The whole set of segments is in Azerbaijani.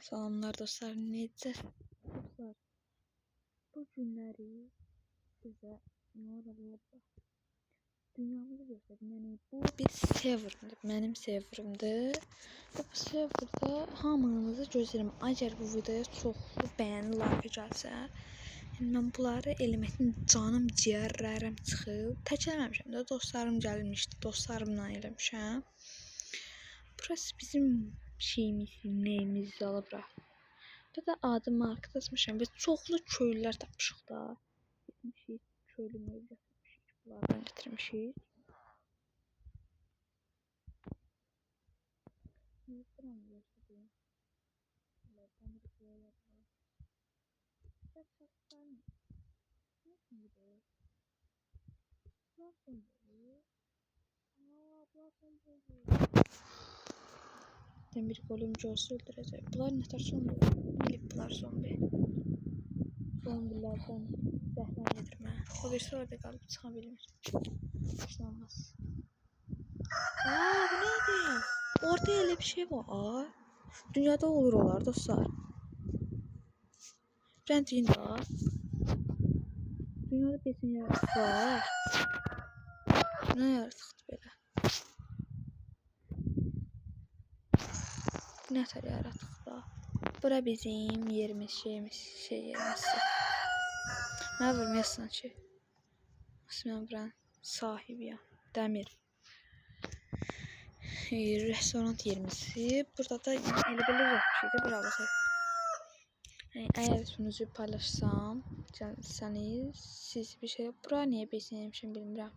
Salamlar dostlar, necəsiniz? Bu günləri sizə dünyamızı göstərdim. Yəni bu bir serverdir, mənim serverimdir. Bu serverda hamınızı gözləyirəm. Əgər bu videoya çoxlu bəyəni, like gəlsə, yəni mən bunları eləməkdən canım ciyərlərim çıxıb. Tək eləməmişəm də, dostlarım gəlmişdi, dostlarımla eləmişəm. Burası bizim şeyimiz, neyimiz alıbra. Burada adı market açmışam və çoxlu köylülər tapmışıq da. Getmişik, köylü mövcud tapmışıq, bunlardan getirmişik. Buram göstəreyim. Bunlardan bir şeyler var. Çatçatdan. Nasıl gidiyor? Nasıl gidiyor? Nasıl gidiyor? Bir golüm Joe'su öldürecek. Bunlar ne kadar zombi? Bilip bunlar zombi. Zombilerden zəhmət yedirmə. O birisi orada qalıb çıxa bilmir. Heç nə olmaz. Bu neydi? Orada elə bir şey var. Dünyada olur olar dostlar. Rəndin var. Dünyada besin yaratığı var. Nə yaratıqdır belə? Nə tər yaratıq da? Bura bizim yerimiz, şey yerimiz. Nə bilmirsən ki? Mən buranın sahibiyəm. Dəmir. Restoran yerimiz. Burada da elə belə şeydir, bura baxın. Yəni əgər sunucu paylaşsam, gəlsəniz, siz bir şey bura niyə besin yemişəm bilmirəm.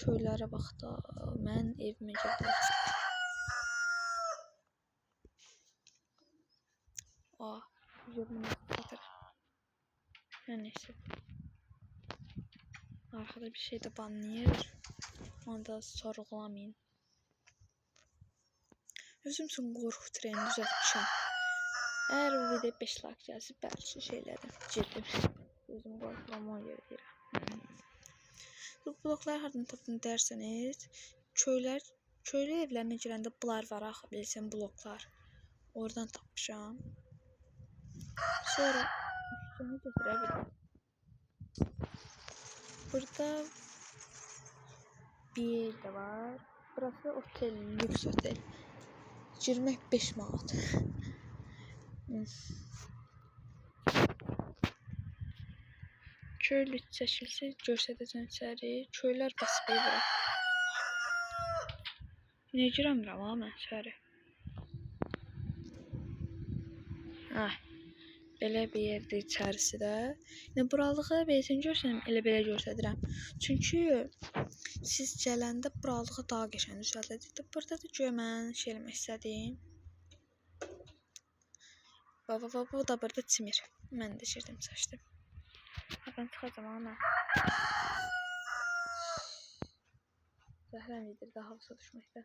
Köylərə bax da, mən evimə gəldim. Yorumunu atırım. Her neyse. Arkada bir şey de banlayır. Onu da sorgulamayın. Özüm üçün qorxu treni düzəltmişəm. Eğer bu video 5 like gəlsə, bəlkə şeylərim girdim. Özüm qorxuram, ona görə deyirəm. Bu bloklar hardan tapdın derseniz, köylü evlərinə girəndə bunlar var, axı bilirsən bloklar. Oradan tapmışam. Sonra üstünü götürebilirim. Burada bir yer de var. Burası otel, lüks otel. Girmək 5 manat. Köylü çəkilsə göstərəcəm içəri. Köylər basıb bura. Niyə girəmirəm ha mən içəri? Belə bir yerdir içərisi də. Yəni buralığı bezin görsəm, elə belə göstərirəm. Çünki siz gələndə buralığı daha qəşəng düzəldəcəkdir. Burada da görə mən şey eləmək istədim. Baba, bu da burada çimir. Mən də girdim, çaşdım. Ben çıxacam ana. Zəhrəm yedir, daha havası düşməkdə.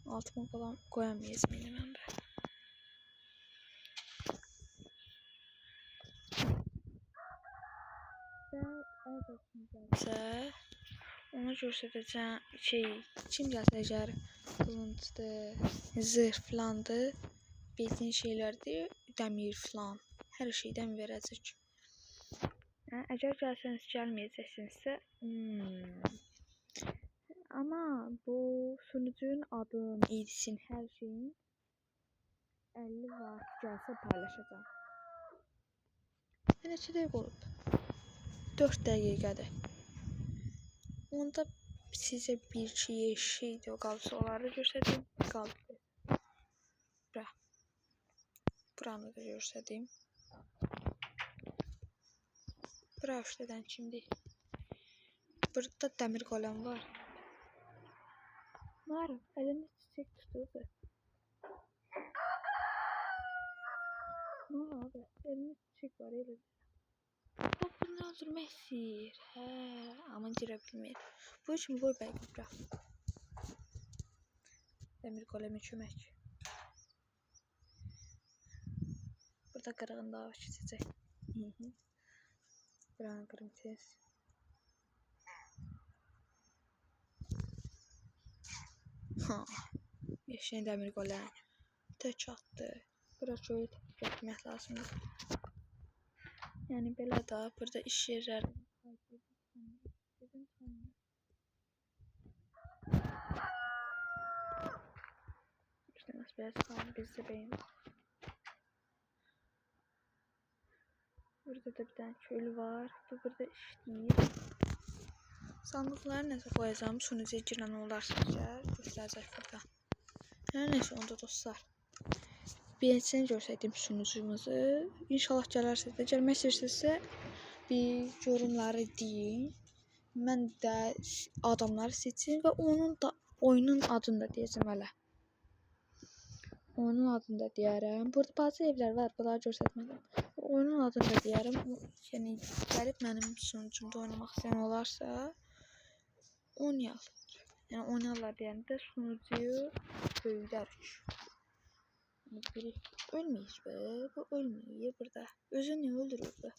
Altıma falan koyamayız minimum be. Ona göstərəcəm kim gəlsə əgər qılıncdır, zırh filandır, bezin şeylərdir, dəmir filan, hər şeydən verəcək. Əgər gəlsəniz gəlməyəcəksinizsə, ama bu sunucunun adın, idsin, hər şeyin 50 var gəlsə paylaşacağım. Neçə dəqiqə olub? 4 dəqiqədir. Onda sizə bir şeydir, o qalsa onları göstərdim. Qaldı. Buranı da göstərdim. Bura üstədən kimdir? Burada dəmir qoləm var. Var, əlində çiçək tuturdu. Abi, əlində çiçək var, elə. Bak bunu öldürmək istəyir. Amma girə bilmir. Bu üçün boy bəy qıbra. Dəmir qoləmi kömək. Burada qırığın daha keçəcək. Buranı qırım tez. Ha, eşeğin dəmir qolları tək atdı. Bura şöyle getmək lazımdır. Yəni belə də burada iş yerləri biraz kalın bizde beyin. Burada da bir tane köylü var. Bu burada işləyir. Sandıqları nəsə qoyacağım. Sunucuya girən olarsa göstərəcək burada. Hər neyse onda dostlar. Beğensini görsəydim sunucumuzu. İnşallah gələrsə də. Gəlmək istəyirsinizsə bir yorumları deyin. Mən də adamları seçim və onun da oyunun adını da deyəcəm hələ. Oyunun adını da deyərəm. Burada bazı evlər var, bunları göstərmədim. Oyunun adını da deyərəm. Yəni gəlib mənim sunucumda oynamaq istəyən olarsa oynayarlar. Yəni oynarlar deyəndə sunucuyu böyüdərik. Biri ölməyir be. Bu ölməyir burada. Özü niyə öldürür bu?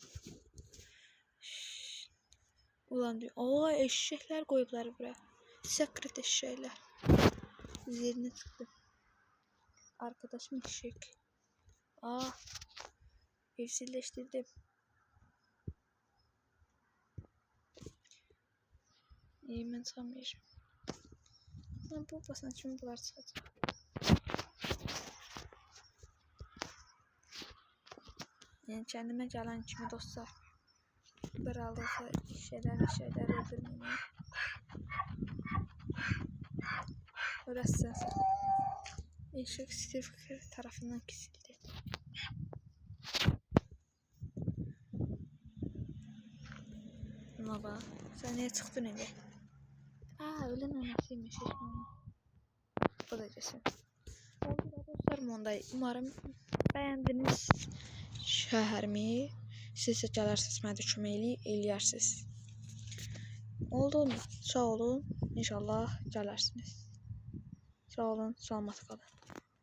Ulan diyor. Aa eşekler koyublar buraya. Sekret eşekler. Üzerine çıktı. Arkadaşım eşek. Aa. Evsizleştirdim. İyi ben sanmıyorum. Ben bu basına şimdi bunlar çıkacak. Yani kendime gelen kimi dostlar. Buralısı şeyler öldürmeyin. Orası eşek Steve tarafından kesildi. Baba sen niye çıktın eve? Aa ölen anasıymış hiç mi? Bu da kesin. Oldu da dostlarım onda. Umarım beğendiniz şəhərimi. Siz də gələrsiniz, mənə də kömək eləyərsiniz. Oldu mu? Sağ olun. İnşallah gələrsiniz. Sağ olun, salamat qalın.